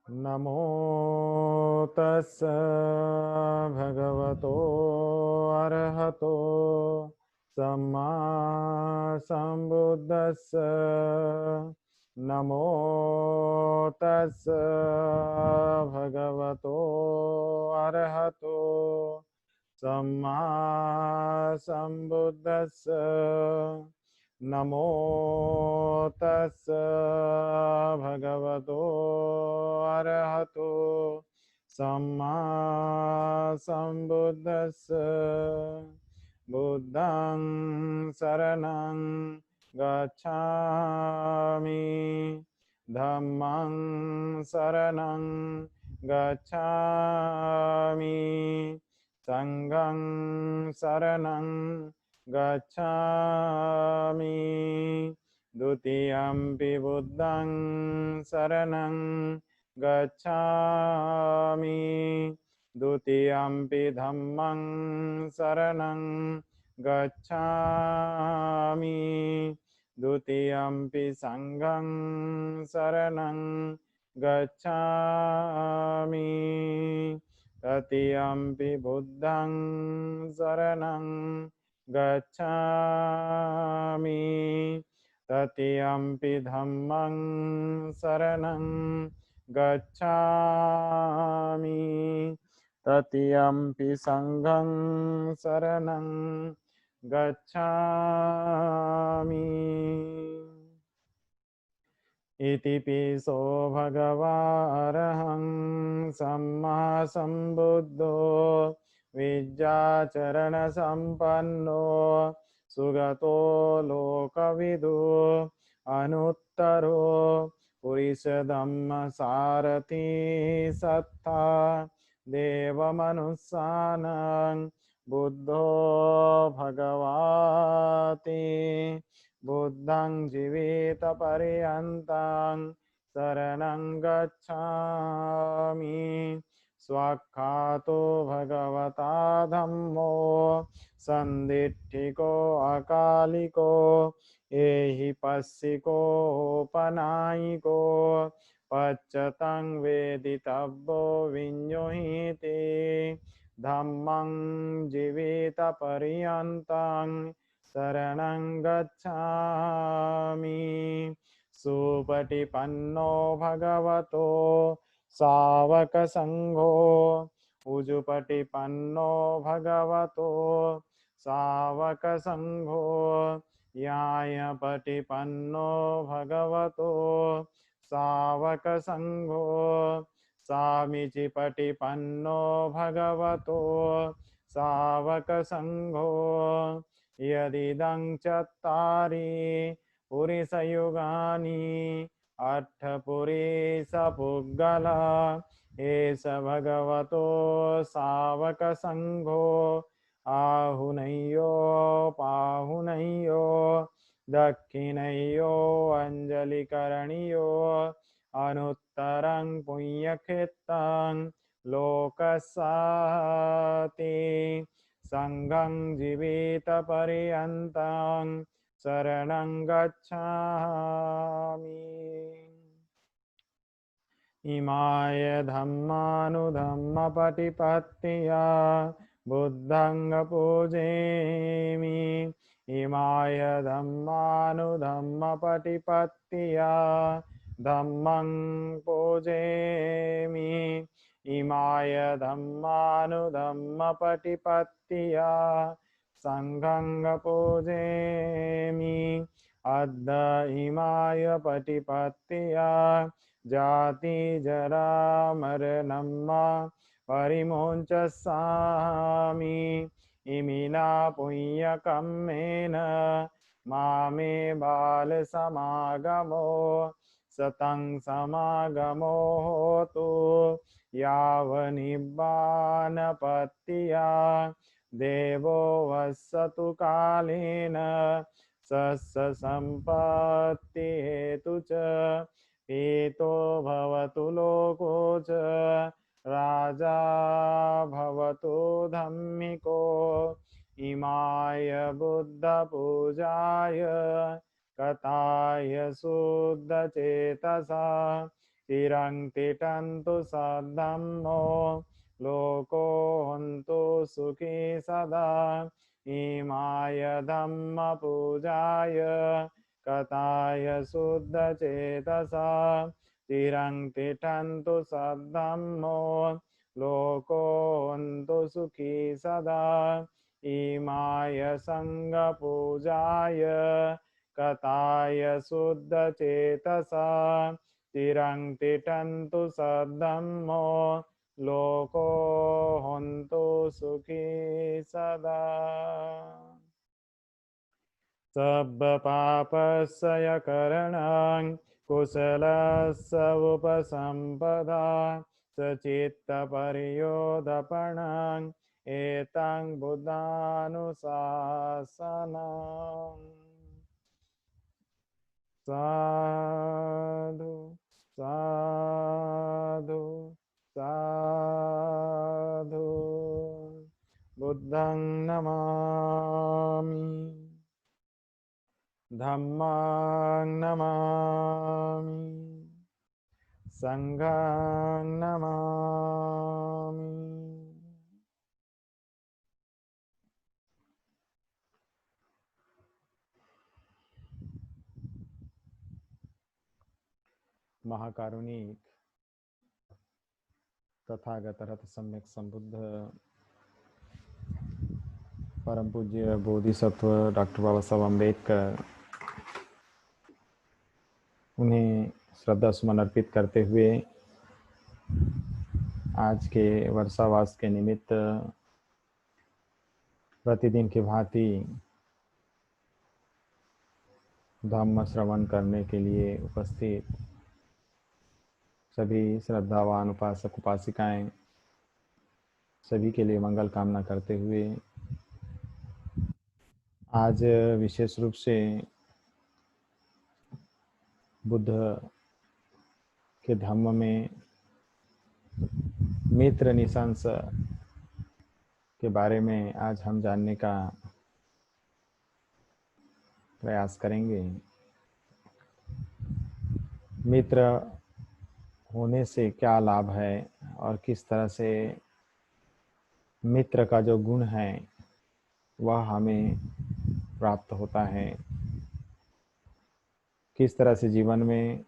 नमो तस् भगवतो अरहतो सम्मा सम्बुद्धस्स नमो तस् भगवतो अरहतो सम्मा सम्बुद्धस्स नमो तस् भगवतो अरहतो सम्मा सम्बुद्धस्स बुद्धं शरणं गच्छामि धम्मं शरणं गच्छामि संघं शरणं गच्छामि द्वितीयंपि बुद्धं शरणं गच्छामि द्वितीयंपि धम्मं शरणं गच्छामि द्वितीयंपि संघं शरणं गच्छामि तृतीयंपि बुद्धं शरणं गच्छामि तृतीयंपि धम्मं शरणं गच्छामि तृतीयंपि संघं शरणं गच्छामि इति पिसो भगवारहं सम्मा सम्बुद्धो विद्याचरणसम्पन्नो सुगतो लोकविदु अनुत्तरो पुरुषधम्मसारथी सत्ता देवमनुस्सानं बुद्धो भगवाति बुद्धं जीवितपर्यन्तं शरणं गच्छामि स्वाख्यातो भगवता धम्मो सन्दिट्ठिको अकालिको एहि पस्सिकोपनायिको पच्यतं वेदितव्यो विඤ्युहिते धम्मं जीवितपर्यन्तं शरणं गच्छामि सुपटिपन्नो भगवतो सावकसंघो उजुपटिपन्नो भगवतो सावकसंघो यायपटिपन्नो भगवतो सावकसंघो सामीचिपटिपन्नो भगवतो सावकसंघो यदिदं चत्तारि पुरुषयुगानि अट्ठपुरुषपुद्गला एष भगवतो सावकसंघो आहुनय्यो पाहुनय्यो दक्षिणय्यो अञ्जलिकरणीयो अनुत्तरं पुण्यक्षेत्रं लोकस्याति संघं जीवितपर्यन्तं शरणं गच्छामि इमाय धम्मानुधम्मपटिपत्तिया बुद्धं पूजयामि इमाय धम्मानुधम्मपटिपत्तिया धम्मं पूजयामि इमाय धम्मानुधम्मपटिपत्तिया संघं पूजयामि अद्ध इमाय पटिपत्तिया जाति जरा मरणं परिमुञ्चस्सामि इमिना पुण्यकम्मेन मामे बालसमागमो सतं समागमो होतु यावनिब्बानपत्तिया देवो वसतु कालेन सस्य सम्पत्ति हेतु च हेतो भवतु लोको च राजा भवतु धम्मिको इमाय बुद्धपूजाय कथाय शुद्धचेतसा तिरं तिटन्तु सद्धम्मो लोको हन्तु सुखी सदा इमाय धम्मपूजाय कथाय शुद्धचेतसा तिरं तिष्ठन्तु सद्धम्मो लोको हन्तु सुखी सदा इमाय संඝपूजाय कथाय शुद्धचेतसा तिरं तिष्ठन्तु सद्धम्मो लोको हन्तु सुखी सदा सब्बपापस्य करणं कुशलस्य उपसम्पदा सचित्तपर्योदपणं एतं बुद्धानुशासनम् साधु साधु साधु बुद्धं नमामि धम्मं नमामि संघं नमामि। महाकारुणिक तथागत रथ सम्यक संबुद्ध परम पूज्य बोधिसत्व डॉक्टर बाबा साहब अम्बेडकर, उन्हें श्रद्धा सुमन अर्पित करते हुए आज के वर्षावास के निमित्त प्रतिदिन की भांति धम्म श्रवण करने के लिए उपस्थित सभी श्रद्धावान उपासक उपासिकाएं सभी के लिए मंगल कामना करते हुए आज विशेष रूप से बुद्ध के धम्म में मित्र निशंस के बारे में आज हम जानने का प्रयास करेंगे। मित्र होने से क्या लाभ है और किस तरह से मित्र का जो गुण है वह हमें प्राप्त होता है, किस तरह से जीवन में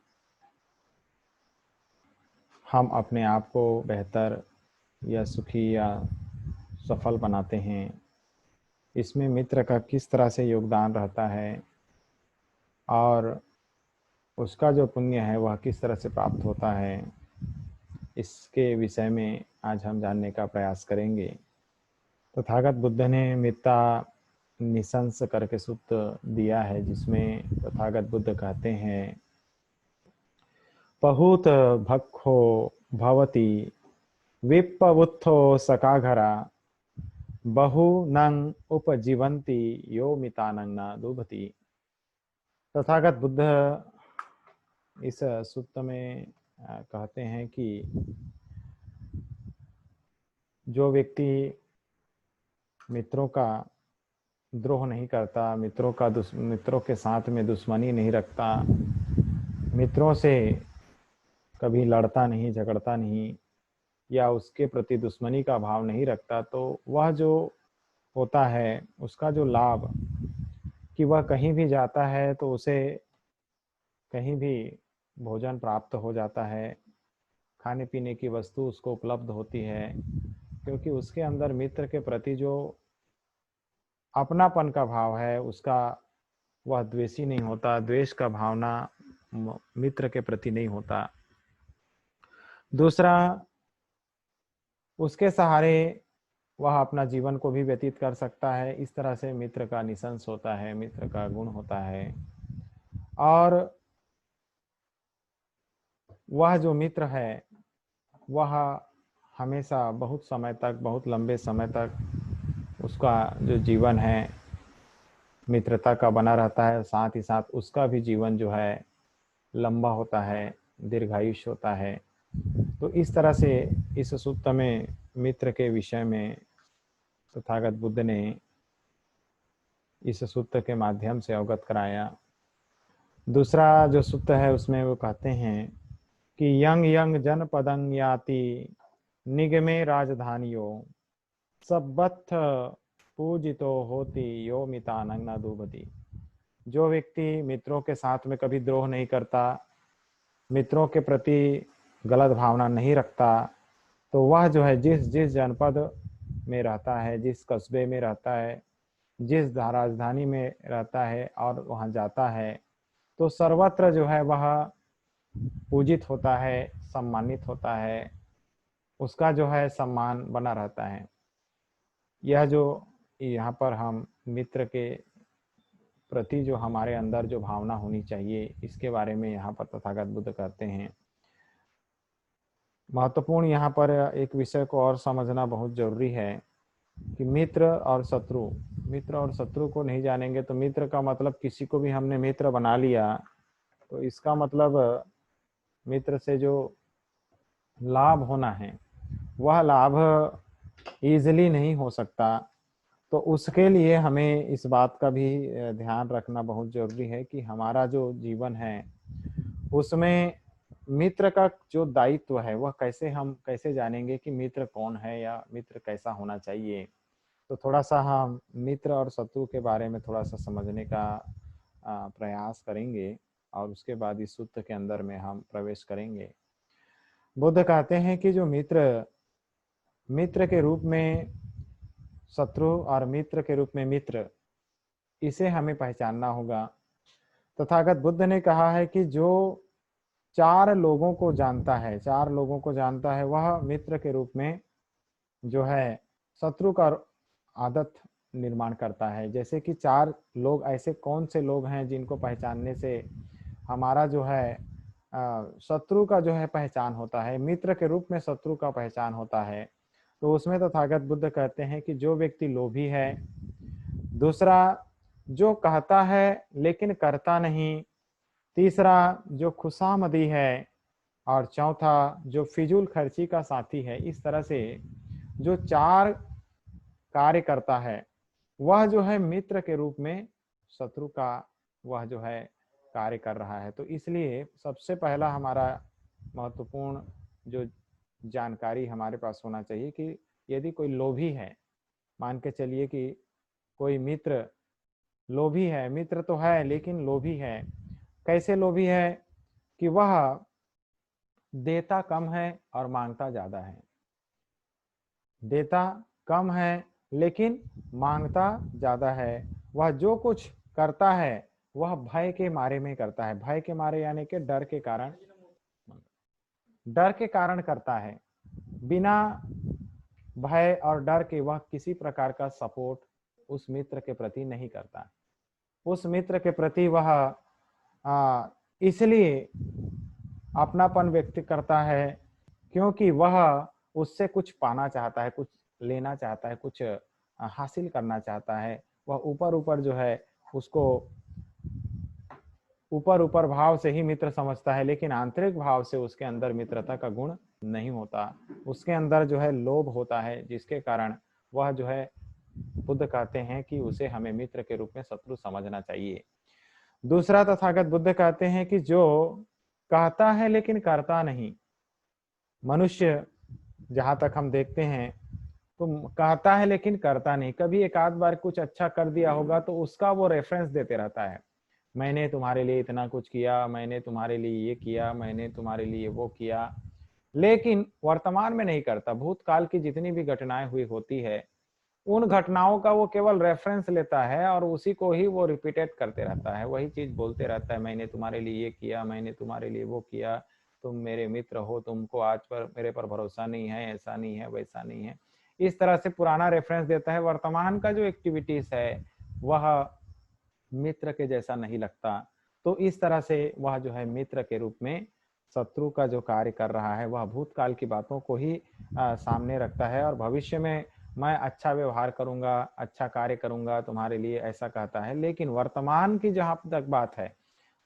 हम अपने आप को बेहतर या सुखी या सफल बनाते हैं, इसमें मित्र का किस तरह से योगदान रहता है और उसका जो पुण्य है वह किस तरह से प्राप्त होता है, इसके विषय में आज हम जानने का प्रयास करेंगे। तथागत बुद्ध ने मित्ता निशंस करके सूत्र दिया है, जिसमें तथागत बुद्ध कहते हैं पहुत भक्खो भवति विप्पवुत्थो सकाघरा बहु नंग उपजीवंती यो मितानंग न दुभति। तथागत बुद्ध इस सूत्र में कहते हैं कि जो व्यक्ति मित्रों का द्रोह नहीं करता, मित्रों के साथ में दुश्मनी नहीं रखता, मित्रों से कभी लड़ता नहीं, झगड़ता नहीं या उसके प्रति दुश्मनी का भाव नहीं रखता, तो वह जो होता है उसका जो लाभ कि वह कहीं भी जाता है तो उसे कहीं भी भोजन प्राप्त हो जाता है, खाने पीने की वस्तु उसको उपलब्ध होती है, क्योंकि उसके अंदर मित्र के प्रति जो अपनापन का भाव है उसका वह द्वेषी नहीं होता, द्वेष का भावना मित्र के प्रति नहीं होता। दूसरा, उसके सहारे वह अपना जीवन को भी व्यतीत कर सकता है, इस तरह से मित्र का निशंस होता है, मित्र का गुण होता है। और वह जो मित्र है वह हमेशा बहुत समय तक, बहुत लंबे समय तक उसका जो जीवन है मित्रता का बना रहता है, साथ ही साथ उसका भी जीवन जो है लंबा होता है, दीर्घायुष्य होता है। तो इस तरह से इस सूत्र में मित्र के विषय में तथागत बुद्ध ने इस सूत्र के माध्यम से अवगत कराया। दूसरा जो सूत्र है उसमें वो कहते हैं कि यंग यंग जनपदं याति निगमे राजधानियों सब्बथ पूजितो होती यो मितानंग न डूबती। जो व्यक्ति मित्रों के साथ में कभी द्रोह नहीं करता, मित्रों के प्रति गलत भावना नहीं रखता, तो वह जो है जिस जिस जनपद में रहता है, जिस कस्बे में रहता है, जिस राजधानी में रहता है और वहां जाता है, तो सर्वत्र जो है वह पूजित होता है, सम्मानित होता है, उसका जो है सम्मान बना रहता है। यह जो यहाँ पर हम मित्र के प्रति जो हमारे अंदर जो भावना होनी चाहिए, इसके बारे में यहाँ पर तथागत बुद्ध कहते हैं। महत्वपूर्ण यहाँ पर एक विषय को और समझना बहुत जरूरी है कि मित्र और शत्रु को नहीं जानेंगे तो मित्र का मतलब किसी को भी हमने मित्र बना लिया तो इसका मतलब मित्र से जो लाभ होना है वह लाभ इजीली नहीं हो सकता। तो उसके लिए हमें इस बात का भी ध्यान रखना बहुत जरूरी है कि हमारा जो जीवन है उसमें मित्र का जो दायित्व है वह कैसे जानेंगे कि मित्र कौन है या मित्र कैसा होना चाहिए। तो थोड़ा सा हम मित्र और शत्रु के बारे में थोड़ा सा समझने का प्रयास करेंगे और उसके बाद इस सूत्र के अंदर में हम प्रवेश करेंगे। बुद्ध कहते हैं कि जो मित्र के रूप में शत्रु और मित्र के रूप में मित्र, इसे हमें पहचानना होगा। तथागत बुद्ध ने कहा है कि जो 4 लोगों को जानता है वह मित्र के रूप में जो है शत्रु का आदत निर्माण करता है। जैसे कि 4 लोग ऐसे कौन से लोग हैं जिनको पहचानने से हमारा जो है शत्रु का जो है पहचान होता है, मित्र के रूप में शत्रु का पहचान होता है। तो उसमें तथागत बुद्ध कहते हैं कि जो व्यक्ति लोभी है, दूसरा जो कहता है लेकिन करता नहीं, तीसरा जो खुशामदी है, और चौथा जो फिजूल खर्ची का साथी है। इस तरह से जो 4 कार्य करता है वह जो है मित्र के रूप में शत्रु का वह जो है कार्य कर रहा है। तो इसलिए सबसे पहला हमारा महत्वपूर्ण जो जानकारी हमारे पास होना चाहिए कि यदि कोई लोभी है, मान के चलिए कि कोई मित्र लोभी है, मित्र तो है लेकिन लोभी है। कैसे लोभी है कि वह देता कम है और मांगता ज्यादा है। देता कम है लेकिन मांगता ज्यादा है। वह जो कुछ करता है वह भय के मारे में करता है। भय के मारे यानी कि डर के कारण करता है। बिना भय और डर के वह किसी प्रकार का सपोर्ट उस मित्र के प्रति नहीं करता। उस मित्र के प्रति वह इसलिए अपनापन व्यक्त करता है क्योंकि वह उससे कुछ पाना चाहता है, कुछ लेना चाहता है, कुछ हासिल करना चाहता है। वह ऊपर जो है उसको ऊपर भाव से ही मित्र समझता है, लेकिन आंतरिक भाव से उसके अंदर मित्रता का गुण नहीं होता। उसके अंदर जो है लोभ होता है, जिसके कारण वह जो है बुद्ध कहते हैं कि उसे हमें मित्र के रूप में शत्रु समझना चाहिए। दूसरा तथागत बुद्ध कहते हैं कि जो कहता है लेकिन करता नहीं। मनुष्य जहां तक हम देखते हैं तो कहता है लेकिन करता नहीं। कभी एक आध बार कुछ अच्छा कर दिया होगा तो उसका वो रेफरेंस देते रहता है, मैंने तुम्हारे लिए इतना कुछ किया, मैंने तुम्हारे लिए ये किया, मैंने तुम्हारे लिए वो किया, लेकिन वर्तमान में नहीं करता। भूतकाल की जितनी भी घटनाएं हुई होती है उन घटनाओं का वो केवल रेफरेंस लेता है और उसी को ही वो रिपीटेट करते रहता है, वही चीज बोलते रहता है, मैंने तुम्हारे लिए ये किया, मैंने तुम्हारे लिए वो किया, तुम मेरे मित्र हो, तुमको आज पर मेरे पर भरोसा नहीं है, ऐसा नहीं है, वैसा नहीं है। इस तरह से पुराना रेफरेंस देता है। वर्तमान का जो एक्टिविटीज है वह मित्र के जैसा नहीं लगता। तो इस तरह से वह जो है मित्र के रूप में शत्रु का जो कार्य कर रहा है वह भूतकाल की बातों को ही सामने रखता है और भविष्य में मैं अच्छा व्यवहार करूंगा, अच्छा कार्य करूंगा तुम्हारे लिए, ऐसा कहता है। लेकिन वर्तमान की जहां तक बात है,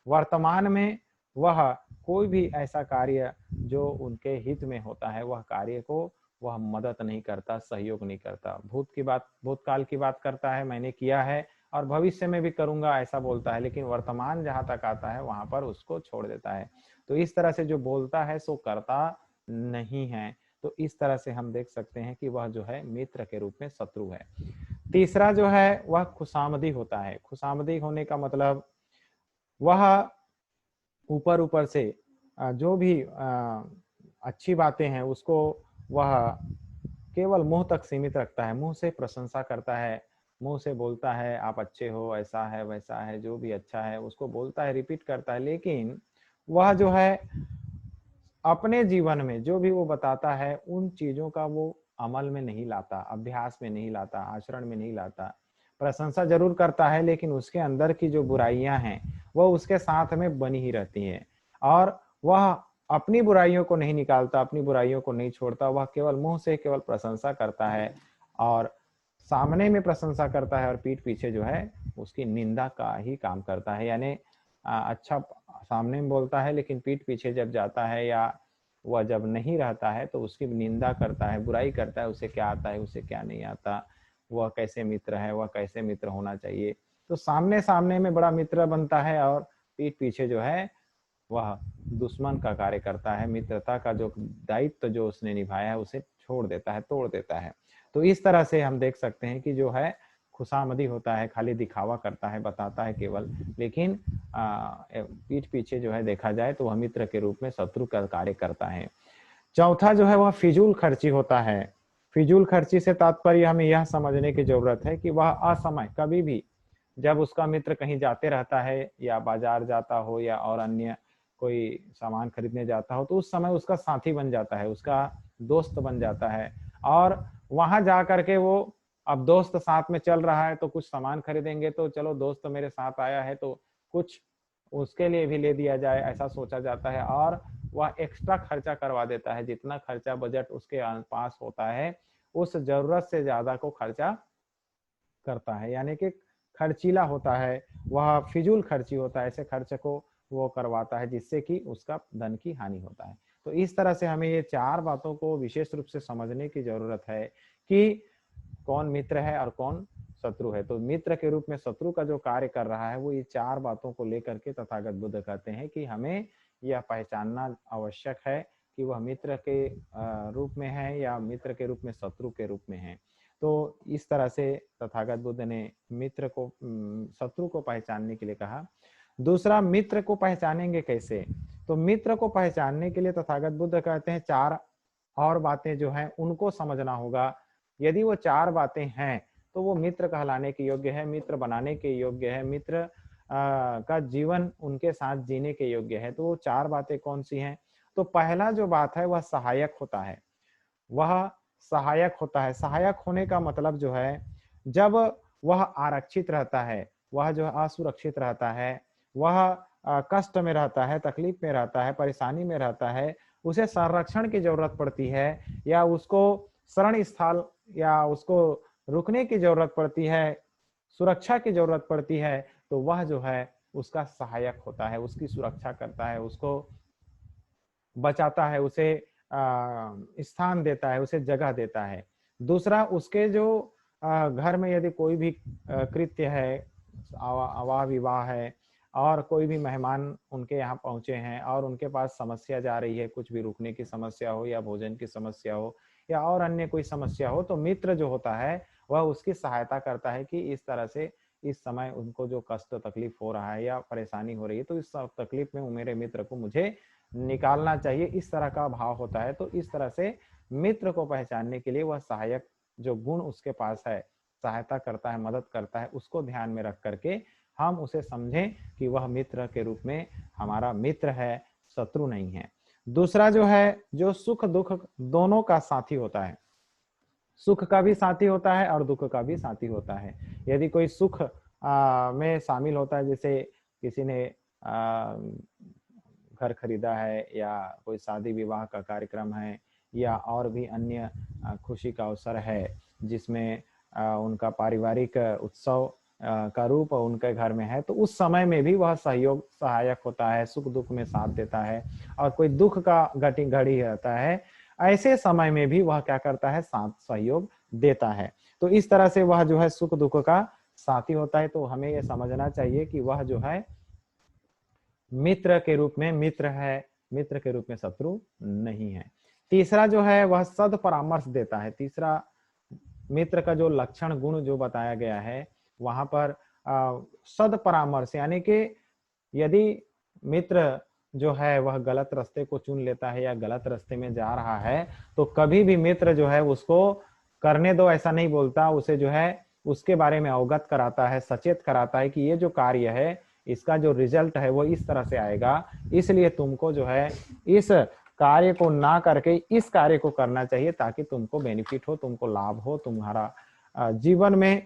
वर्तमान में वह कोई भी ऐसा कार्य जो उनके हित में होता है वह कार्य को वह मदद नहीं करता, सहयोग नहीं करता। भूतकाल की बात करता है, मैंने किया है और भविष्य में भी करूंगा ऐसा बोलता है, लेकिन वर्तमान जहां तक आता है वहां पर उसको छोड़ देता है। तो इस तरह से जो बोलता है सो करता नहीं है। तो इस तरह से हम देख सकते हैं कि वह जो है मित्र के रूप में शत्रु है। तीसरा जो है वह खुशामदी होता है। खुशामदी होने का मतलब वह ऊपर ऊपर से जो भी अच्छी बातें हैं उसको वह केवल मुंह तक सीमित रखता है, मुंह से प्रशंसा करता है, मुंह से बोलता है आप अच्छे हो, ऐसा है वैसा है, जो भी अच्छा है उसको बोलता है, रिपीट करता है, लेकिन वह जो है अपने जीवन में जो भी वो बताता है उन चीजों का वो अमल में नहीं लाता, अभ्यास में नहीं लाता, आचरण में नहीं लाता। प्रशंसा जरूर करता है लेकिन उसके अंदर की जो बुराइयां हैं वह उसके साथ में बनी ही रहती हैं, और वह अपनी बुराइयों को नहीं निकालता, अपनी बुराइयों को नहीं छोड़ता। वह केवल मुंह से केवल प्रशंसा करता है और सामने में प्रशंसा करता है और पीठ पीछे जो है उसकी निंदा का ही काम करता है। यानी अच्छा सामने में बोलता है लेकिन पीठ पीछे जब जाता है या वह जब नहीं रहता है तो उसकी निंदा करता है, बुराई करता है, उसे क्या आता है, उसे क्या नहीं आता, वह कैसे मित्र है, वह कैसे मित्र होना चाहिए। तो सामने सामने में बड़ा मित्र बनता है और पीठ पीछे जो है वह दुश्मन का कार्य करता है, मित्रता का जो दायित्व जो उसने निभाया है उसे छोड़ देता है, तोड़ देता है। तो इस तरह से हम देख सकते हैं कि जो है खुशामदी होता है, खाली दिखावा करता है, बताता है केवल, लेकिन पीठ पीछे जो है देखा जाए तो वह मित्र के रूप में शत्रु का कार्य करता है। चौथा जो है वह फिजूल खर्ची होता है। फिजूल खर्ची से तात्पर्य हमें यह समझने की जरूरत है कि वह असमय कभी भी जब उसका मित्र कहीं जाते रहता है या बाजार जाता हो या और अन्य कोई सामान खरीदने जाता हो तो उस समय उसका साथी बन जाता है, उसका दोस्त बन जाता है, और वहां जा करके वो अब दोस्त साथ में चल रहा है तो कुछ सामान खरीदेंगे तो चलो दोस्त मेरे साथ आया है तो कुछ उसके लिए भी ले दिया जाए, ऐसा सोचा जाता है, और वह एक्स्ट्रा खर्चा करवा देता है। जितना खर्चा बजट उसके पास होता है उस जरूरत से ज्यादा को खर्चा करता है, यानी कि खर्चीला होता है, वह फिजूल खर्ची होता है, ऐसे खर्च को वो करवाता है जिससे कि उसका धन की हानि होता है। तो इस तरह से हमें ये चार बातों को विशेष रूप से समझने की जरूरत है कि कौन मित्र है और कौन शत्रु है। तो मित्र के रूप में शत्रु का जो कार्य कर रहा है वो ये चार बातों को लेकर के तथागत बुद्ध कहते हैं कि हमें यह पहचानना आवश्यक है कि वह मित्र के रूप में है या मित्र के रूप में शत्रु के रूप में है। तो इस तरह से तथागत बुद्ध ने मित्र को शत्रु को पहचानने के लिए कहा। दूसरा, मित्र को पहचानेंगे कैसे? तो मित्र को पहचानने के लिए तथागत बुद्ध कहते हैं चार और बातें जो हैं उनको समझना होगा। यदि वो चार बातें हैं तो वो मित्र कहलाने के योग्य है, मित्र बनाने के योग्य है, मित्र का जीवन उनके साथ जीने के योग्य है। तो वो चार बातें कौन सी हैं? तो पहला जो बात है वह सहायक होता है। वह सहायक होता है। सहायक होने का मतलब जो है जब वह आरक्षित रहता है, वह जो असुरक्षित रहता है, वह कष्ट में रहता है, तकलीफ में रहता है, परेशानी में रहता है, उसे संरक्षण की जरूरत पड़ती है या उसको शरण स्थल या उसको रुकने की जरूरत पड़ती है, सुरक्षा की जरूरत पड़ती है, तो वह जो है उसका सहायक होता है, उसकी सुरक्षा करता है, उसको बचाता है, उसे स्थान देता है, उसे जगह देता है। दूसरा, उसके जो घर में यदि कोई भी कृत्य है, आवाह विवाह है और कोई भी मेहमान उनके यहाँ पहुंचे हैं और उनके पास समस्या जा रही है, कुछ भी रुकने की समस्या हो या भोजन की समस्या हो या और अन्य कोई समस्या हो, तो मित्र जो होता है वह उसकी सहायता करता है कि इस तरह से इस समय उनको जो कष्ट तकलीफ हो रहा है या परेशानी हो रही है तो इस तकलीफ में मेरे मित्र को मुझे निकालना चाहिए, इस तरह का भाव होता है। तो इस तरह से मित्र को पहचानने के लिए वह सहायक जो गुण उसके पास है, सहायता करता है, मदद करता है, उसको ध्यान में रख करके हम उसे समझें कि वह मित्र के रूप में हमारा मित्र है, शत्रु नहीं है। दूसरा जो है, जो सुख दुख दोनों का साथी होता है। सुख का भी साथी होता है और दुख का भी साथी होता है। यदि कोई सुख में शामिल होता है, जैसे किसी ने घर खरीदा है या कोई शादी विवाह का कार्यक्रम है या और भी अन्य खुशी का अवसर है जिसमें उनका पारिवारिक उत्सव का रूप उनके घर में है, तो उस समय में भी वह सहायक होता है, सुख दुख में साथ देता है। और कोई दुख का घड़ी रहता है, ऐसे समय में भी वह क्या करता है, साथ सहयोग देता है। तो इस तरह से वह जो है सुख दुख का साथी होता है तो हमें यह समझना चाहिए कि वह जो है मित्र के रूप में मित्र है, मित्र के रूप में शत्रु नहीं है। तीसरा जो है वह सद परामर्श देता है। तीसरा मित्र का जो लक्षण गुण जो बताया गया है वहां पर सद परामर्श, यानी कि यदि मित्र जो है वह गलत रास्ते को चुन लेता है या गलत रास्ते में जा रहा है तो कभी भी मित्र जो है उसको करने दो ऐसा नहीं बोलता, उसे जो है उसके बारे में अवगत कराता है, सचेत कराता है कि ये जो कार्य है इसका जो रिजल्ट है वो इस तरह से आएगा, इसलिए तुमको जो है इस कार्य को ना करके इस कार्य को करना चाहिए ताकि तुमको बेनिफिट हो, तुमको लाभ हो, तुम्हारा जीवन में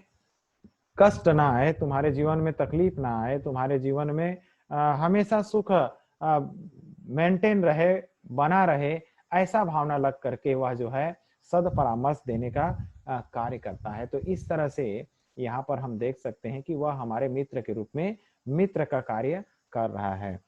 कष्ट ना आए, तुम्हारे जीवन में तकलीफ ना आए, तुम्हारे जीवन में हमेशा सुख मेंटेन रहे, बना रहे, ऐसा भावना लग करके वह जो है सद परामर्श देने का कार्य करता है। तो इस तरह से यहाँ पर हम देख सकते हैं कि वह हमारे मित्र के रूप में मित्र का कार्य कर रहा है।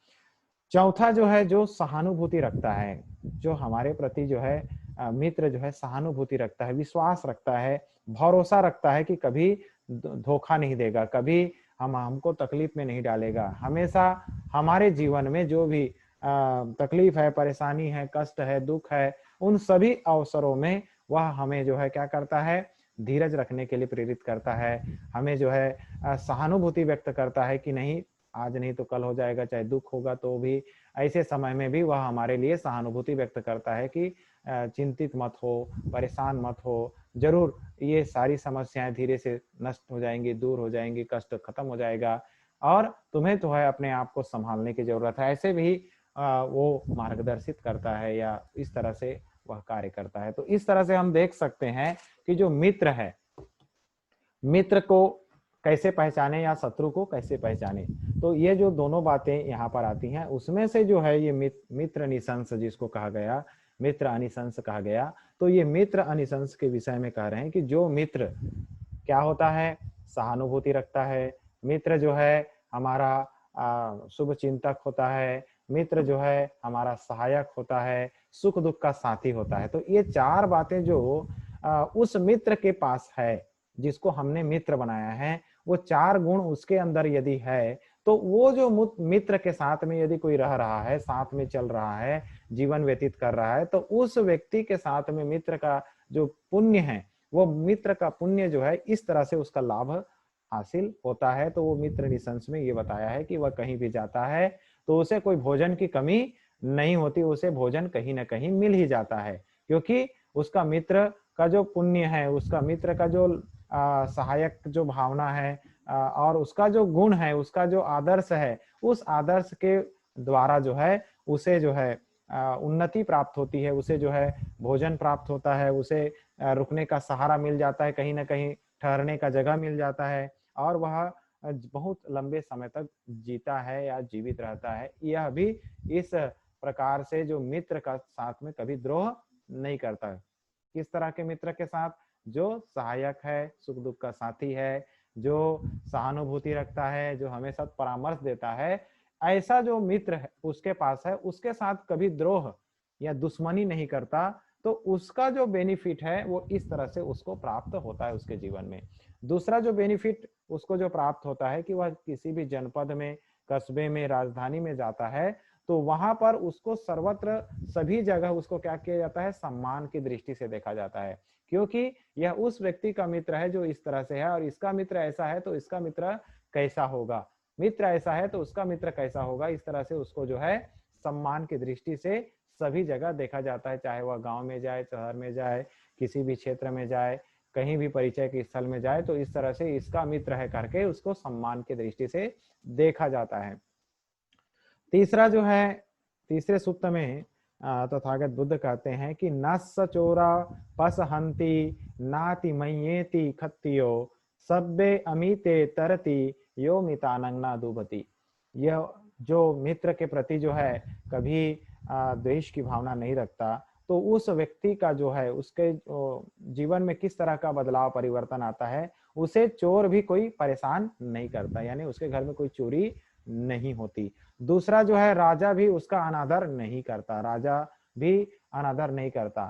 चौथा जो है जो सहानुभूति रखता है, जो हमारे प्रति जो है मित्र जो है सहानुभूति रखता है, विश्वास रखता है, भरोसा रखता है कि कभी धोखा नहीं देगा, कभी हमको तकलीफ में नहीं डालेगा, हमेशा हमारे जीवन में जो भी तकलीफ है, परेशानी है, कष्ट है, दुख है, उन सभी अवसरों में वह हमें जो है क्या करता है, धीरज रखने के लिए प्रेरित करता है, हमें जो है सहानुभूति व्यक्त करता है कि नहीं आज नहीं तो कल हो जाएगा, चाहे दुख होगा तो भी ऐसे समय में भी वह हमारे लिए सहानुभूति व्यक्त करता है कि चिंतित मत हो, परेशान मत हो, जरूर ये सारी समस्याएं धीरे से नष्ट हो जाएंगी, दूर हो जाएंगी, कष्ट खत्म हो जाएगा और तुम्हें तो है अपने आप को संभालने की जरूरत है। ऐसे भी वो मार्गदर्शित करता है या इस तरह से वह कार्य करता है। तो इस तरह से हम देख सकते हैं कि जो मित्र है, मित्र को कैसे पहचाने या शत्रु को कैसे पहचाने, तो ये जो दोनों बातें यहाँ पर आती हैं उसमें से जो है ये मित्र निशंस जिसको कहा गया, मित्र अनिशंस कहा गया, तो ये मित्र अनिशंस के विषय में कह रहे हैं कि जो मित्र क्या होता है, सहानुभूति रखता है, मित्र जो है हमारा शुभ चिंतक होता है, मित्र जो है हमारा सहायक होता है, सुख दुख का साथी होता है। तो ये चार बातें जो उस मित्र के पास है जिसको हमने मित्र बनाया है, वो चार गुण उसके अंदर यदि है तो वो जो मित्र के साथ में यदि कोई रह रहा है, साथ में चल रहा है, जीवन व्यतीत कर रहा है, तो उस व्यक्ति के साथ में मित्र का जो पुण्य है, वो मित्र का पुण्य जो है इस तरह से उसका लाभ हासिल होता है। तो वो मित्र निशंस में ये बताया है कि वह कहीं भी जाता है तो उसे कोई भोजन की कमी नहीं होती, उसे भोजन कहीं ना कहीं मिल ही जाता है, क्योंकि उसका मित्र का जो पुण्य है, उसका मित्र का जो सहायक जो भावना है और उसका जो गुण है, उसका जो आदर्श है, उस आदर्श के द्वारा जो है उसे जो है उन्नति प्राप्त होती है, उसे जो है भोजन प्राप्त होता है, उसे रुकने का सहारा मिल जाता है, कहीं ना कहीं ठहरने का जगह मिल जाता है और वह बहुत लंबे समय तक जीता है या जीवित रहता है। यह भी इस प्रकार से जो मित्र का साथ में कभी द्रोह नहीं करता। किस तरह के मित्र के साथ? जो सहायक है, सुख दुख का साथी है, जो सहानुभूति रखता है, जो हमेशा परामर्श देता है, ऐसा जो मित्र है उसके पास है, उसके साथ कभी द्रोह या दुश्मनी नहीं करता, तो उसका जो बेनिफिट है वो इस तरह से उसको प्राप्त होता है उसके जीवन में। दूसरा जो बेनिफिट उसको जो प्राप्त होता है कि वह किसी भी जनपद में, कस्बे में, राजधानी में जाता है तो वहां पर उसको सर्वत्र सभी जगह उसको क्या किया जाता है, सम्मान की दृष्टि से देखा जाता है, क्योंकि यह उस व्यक्ति का मित्र है जो इस तरह से है और इसका मित्र ऐसा है तो इसका मित्र कैसा होगा, मित्र ऐसा है तो उसका मित्र कैसा होगा, इस तरह से उसको जो है सम्मान की दृष्टि से सभी जगह देखा जाता है, चाहे वह गांव में जाए, शहर में जाए, किसी भी क्षेत्र में जाए, कहीं भी परिचय के स्थल में जाए, तो इस तरह से इसका मित्र है करके उसको सम्मान की दृष्टि से देखा जाता है। तीसरा जो है, तीसरे सूक्त में तथागत बुद्ध कहते हैं कि न सचोरा पस हंति नाति मयेति खत्तियो सब्बे अमिते तरति यो मितानंगना दुभति। यह जो मित्र के प्रति जो है कभी द्वेष की भावना नहीं रखता, तो उस व्यक्ति का जो है उसके जीवन में किस तरह का बदलाव परिवर्तन आता है, उसे चोर भी कोई परेशान नहीं करता, यानी उसके घर में कोई चोरी नहीं होती। दूसरा जो है राजा भी उसका अनादर नहीं करता, राजा भी अनादर नहीं करता।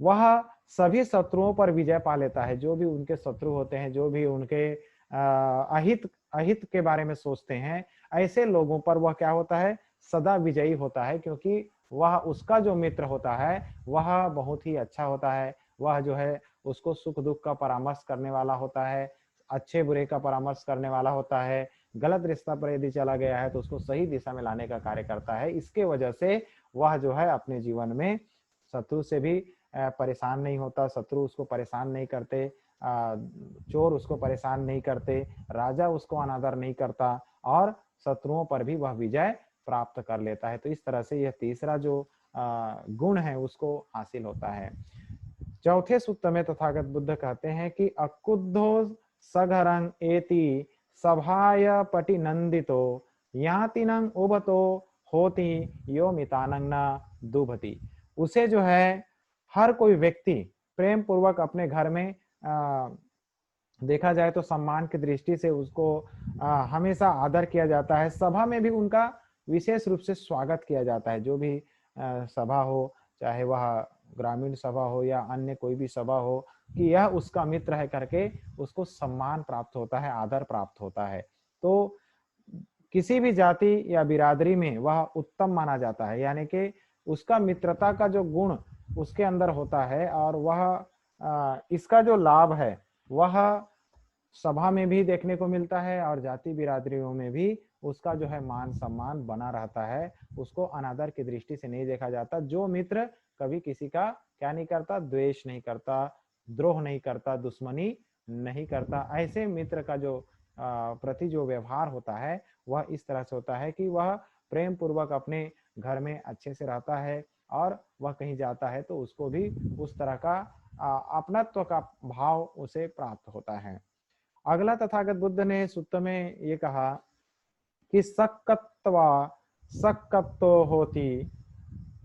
वह सभी शत्रुओं पर विजय पा लेता है। जो भी उनके शत्रु होते हैं, जो भी उनके अहित अहित के बारे में सोचते हैं, ऐसे लोगों पर वह क्या होता है, सदा विजयी होता है, क्योंकि वह उसका जो मित्र होता है वह बहुत ही अच्छा होता है। वह जो है उसको सुख दुख का परामर्श करने वाला होता है, अच्छे बुरे का परामर्श करने वाला होता है। गलत रिश्ता पर यदि चला गया है तो उसको सही दिशा में लाने का कार्य करता है। इसके वजह से वह जो है अपने जीवन में शत्रु से भी परेशान नहीं होता, शत्रु उसको परेशान नहीं करते, चोर उसको परेशान नहीं करते, राजा उसको अनादर नहीं करता, और शत्रुओं पर भी वह विजय प्राप्त कर लेता है। तो इस तरह से यह तीसरा जो गुण है उसको हासिल होता है। चौथे सूत्र में तथागत बुद्ध कहते हैं कि अकुद्धो सघरं एति सभाय पटि नंदितो यातिनं उबतो होती यो मितानंग न दुभति। उसे जो है हर कोई व्यक्ति प्रेम पूर्वक अपने घर में देखा जाए तो सम्मान की दृष्टि से उसको हमेशा आदर किया जाता है। सभा में भी उनका विशेष रूप से स्वागत किया जाता है। जो भी सभा हो, चाहे वह ग्रामीण सभा हो या अन्य कोई भी सभा हो, कि यह उसका मित्र है करके उसको सम्मान प्राप्त होता है, आदर प्राप्त होता है। तो किसी भी जाति या बिरादरी में वह उत्तम माना जाता है, यानी कि उसका मित्रता का जो गुण उसके अंदर होता है, और वह इसका जो लाभ है वह सभा में भी देखने को मिलता है और जाति बिरादरियों में भी उसका जो है मान सम्मान बना रहता है। उसको अनादर की दृष्टि से नहीं देखा जाता। जो मित्र कभी किसी का क्या नहीं करता, द्वेष नहीं करता, द्रोह नहीं करता, दुश्मनी नहीं करता, ऐसे मित्र का जो प्रति जो व्यवहार होता है वह इस तरह से होता है कि वह प्रेम पूर्वक अपने घर में अच्छे से रहता है, और वह कहीं जाता है तो उसको भी उस तरह का अपनत्व का भाव उसे प्राप्त होता है। अगला तथागत बुद्ध ने सूत्र में ये कहा कि सक्कत्वा सक्कत्तो होती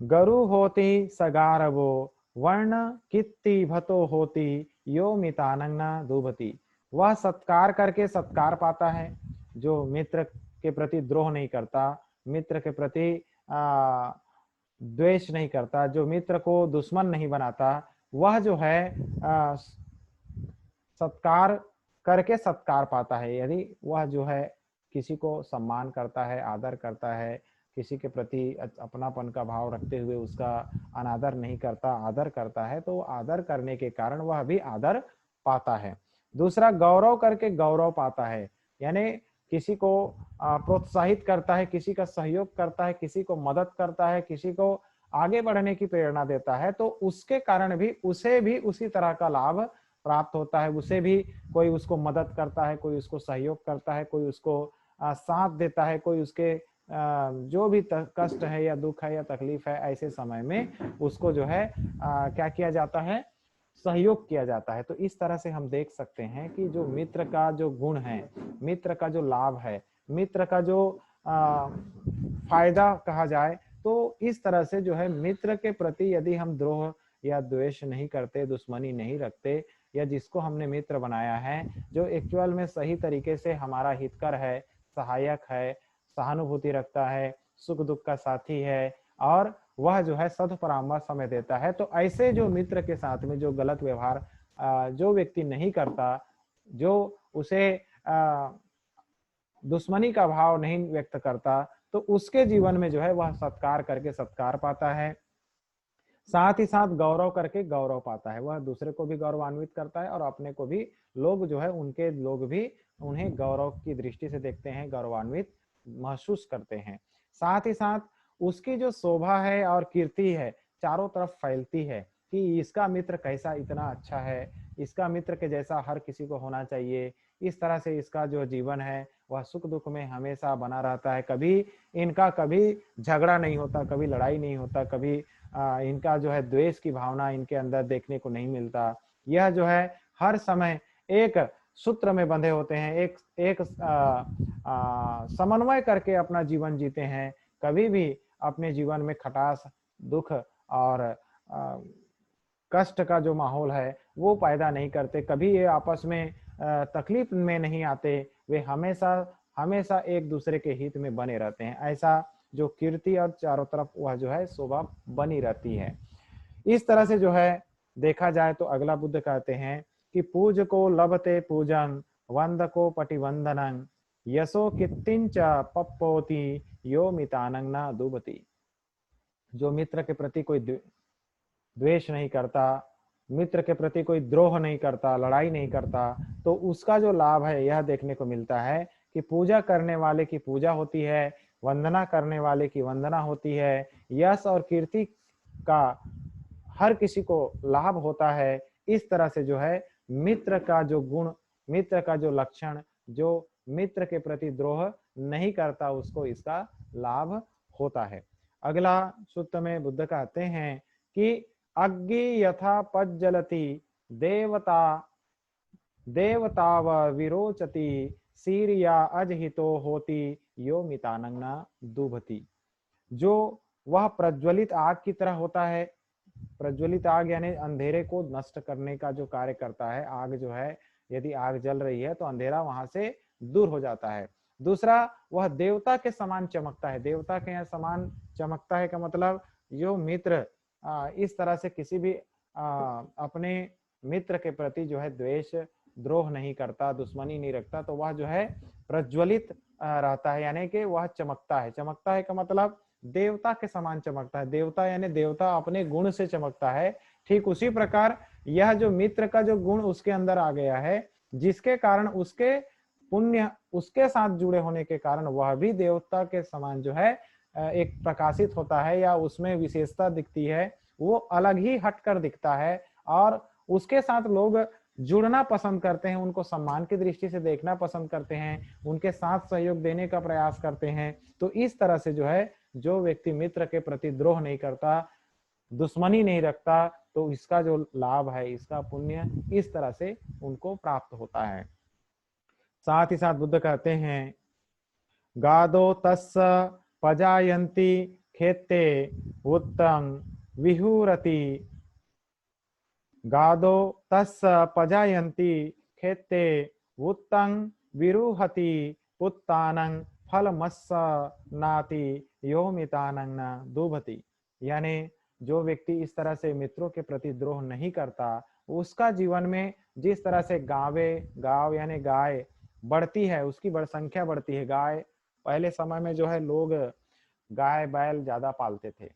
गरु होती सगारवो वर्ण कित्ती भतो होती यो मितानंगना दुभती। वह सत्कार करके सत्कार पाता है, जो मित्र के प्रति द्रोह नहीं करता, मित्र के प्रति द्वेष नहीं करता, जो मित्र को दुश्मन नहीं बनाता, वह जो है सत्कार करके सत्कार पाता है। यदि वह जो है किसी को सम्मान करता है, आदर करता है, किसी के प्रति अपनापन का भाव रखते हुए उसका अनादर नहीं करता, आदर करता है, तो आदर करने के कारण वह भी आदर पाता है। दूसरा, गौरव करके गौरव पाता है, यानी किसी को प्रोत्साहित करता है, किसी का सहयोग करता है, किसी को मदद करता है, किसी को आगे बढ़ने की प्रेरणा देता है, तो उसके कारण भी उसे भी उसी तरह का लाभ प्राप्त होता है। उसे भी कोई उसको मदद करता है, कोई उसको सहयोग करता है, कोई उसको साथ देता है, कोई उसके जो भी कष्ट है या दुख है या तकलीफ है, ऐसे समय में उसको जो है क्या किया जाता है, सहयोग किया जाता है। तो इस तरह से हम देख सकते हैं कि जो मित्र का जो गुण है, मित्र का जो लाभ है, मित्र का जो फायदा कहा जाए, तो इस तरह से जो है मित्र के प्रति यदि हम द्रोह या द्वेष नहीं करते, दुश्मनी नहीं रखते, या जिसको हमने मित्र बनाया है जो एक्चुअल में सही तरीके से हमारा हितकर है, सहायक है, सहानुभूति रखता है, सुख दुख का साथी है, और वह जो है सद परामर्श हमें देता है, तो ऐसे जो मित्र के साथ में जो गलत व्यवहार जो व्यक्ति नहीं करता, जो उसे दुश्मनी का भाव नहीं व्यक्त करता, तो उसके जीवन में जो है वह सत्कार करके सत्कार पाता है, साथ ही साथ गौरव करके गौरव पाता है। वह दूसरे को भी गौरवान्वित करता है और अपने को भी लोग जो है उनके लोग भी उन्हें गौरव की दृष्टि से देखते हैं, गौरवान्वित महसूस करते हैं। साथ ही साथ उसकी जो शोभा है और कीर्ति है चारों तरफ फैलती है कि इसका मित्र कैसा इतना अच्छा है, इसका मित्र के जैसा हर किसी को होना चाहिए। इस तरह से इसका जो जीवन है वह सुख दुख में हमेशा बना रहता है, कभी झगड़ा नहीं होता, कभी लड़ाई नहीं होता, कभी इनका जो है द्वेष की भावना इनके अंदर देखने को नहीं मिलता। यह जो है हर समय एक सूत्र में बंधे होते हैं, एक समन्वय करके अपना जीवन जीते हैं। कभी भी अपने जीवन में खटास, दुख और कष्ट का जो माहौल है वो पैदा नहीं करते, कभी ये आपस में तकलीफ में नहीं आते, वे हमेशा हमेशा एक दूसरे के हित में बने रहते हैं। ऐसा जो कीर्ति और चारों तरफ वह जो है शोभा बनी रहती है। इस तरह से जो है देखा जाए तो अगला बुद्ध कहते हैं कि पूज को लभते पूजन वंद को पटिवंदनं यशो कित्तिंच पप्पोति यो मितानं न दुबती। जो मित्र के प्रति कोई द्वेष नहीं करता, मित्र के प्रति कोई द्रोह नहीं करता, लड़ाई नहीं करता, तो उसका जो लाभ है यह देखने को मिलता है कि पूजा करने वाले की पूजा होती है, वंदना करने वाले की वंदना होती है, यश और कीर्ति का हर किसी को लाभ होता है। इस तरह से जो है मित्र का जो गुण, मित्र का जो लक्षण, जो मित्र के प्रति द्रोह नहीं करता, उसको इसका लाभ होता है। अगला सूत्र में बुद्ध कहते हैं कि अग्नि यथा पज्जलति देवता देवताव विरोचति सीरिया अजहितो होती यो मितानं न दुभती। जो वह प्रज्वलित आग की तरह होता है, प्रज्वलित आग यानी अंधेरे को नष्ट करने का जो कार्य करता है। आग जो है, यदि आग जल रही है तो अंधेरा वहां से दूर हो जाता है। दूसरा, वह देवता के समान चमकता है। देवता के यहाँ समान चमकता है का मतलब जो मित्र इस तरह से किसी भी अपने मित्र के प्रति जो है द्वेष द्रोह नहीं करता, दुश्मनी नहीं रखता, तो वह जो है प्रज्वलित रहता है, यानी कि वह चमकता है। चमकता है का मतलब देवता के समान चमकता है। देवता यानी देवता अपने गुण से चमकता है। ठीक उसी प्रकार यह जो मित्र का जो गुण उसके अंदर आ गया है, जिसके कारण उसके पुण्य उसके साथ जुड़े होने के कारण वह भी देवता के समान जो है एक प्रकाशित होता है, या उसमें विशेषता दिखती है, वो अलग ही हटकर दिखता है और उसके साथ लोग जुड़ना पसंद करते हैं, उनको सम्मान की दृष्टि से देखना पसंद करते हैं, उनके साथ सहयोग देने का प्रयास करते हैं। तो इस तरह से जो है, जो व्यक्ति मित्र के प्रति द्रोह नहीं करता, दुश्मनी नहीं रखता, तो इसका जो लाभ है, इसका पुण्य इस तरह से उनको प्राप्त होता है। साथ ही साथ बुद्ध कहते हैं गादो तस्स पजायन्ति खेते उत्तम विहुरति गादो तस्स पजायन्ति खेते उत्तम विरुहति पुत्तानं फलमस्स नाति योमितानं न दुभति। यानी जो व्यक्ति इस तरह से मित्रों के प्रति द्रोह नहीं करता, उसका जीवन में जिस तरह से गांव यानी गाय बढ़ती है, उसकी संख्या बढ़ती है। गाय पहले समय में जो है लोग गाय बैल ज्यादा पालते थे।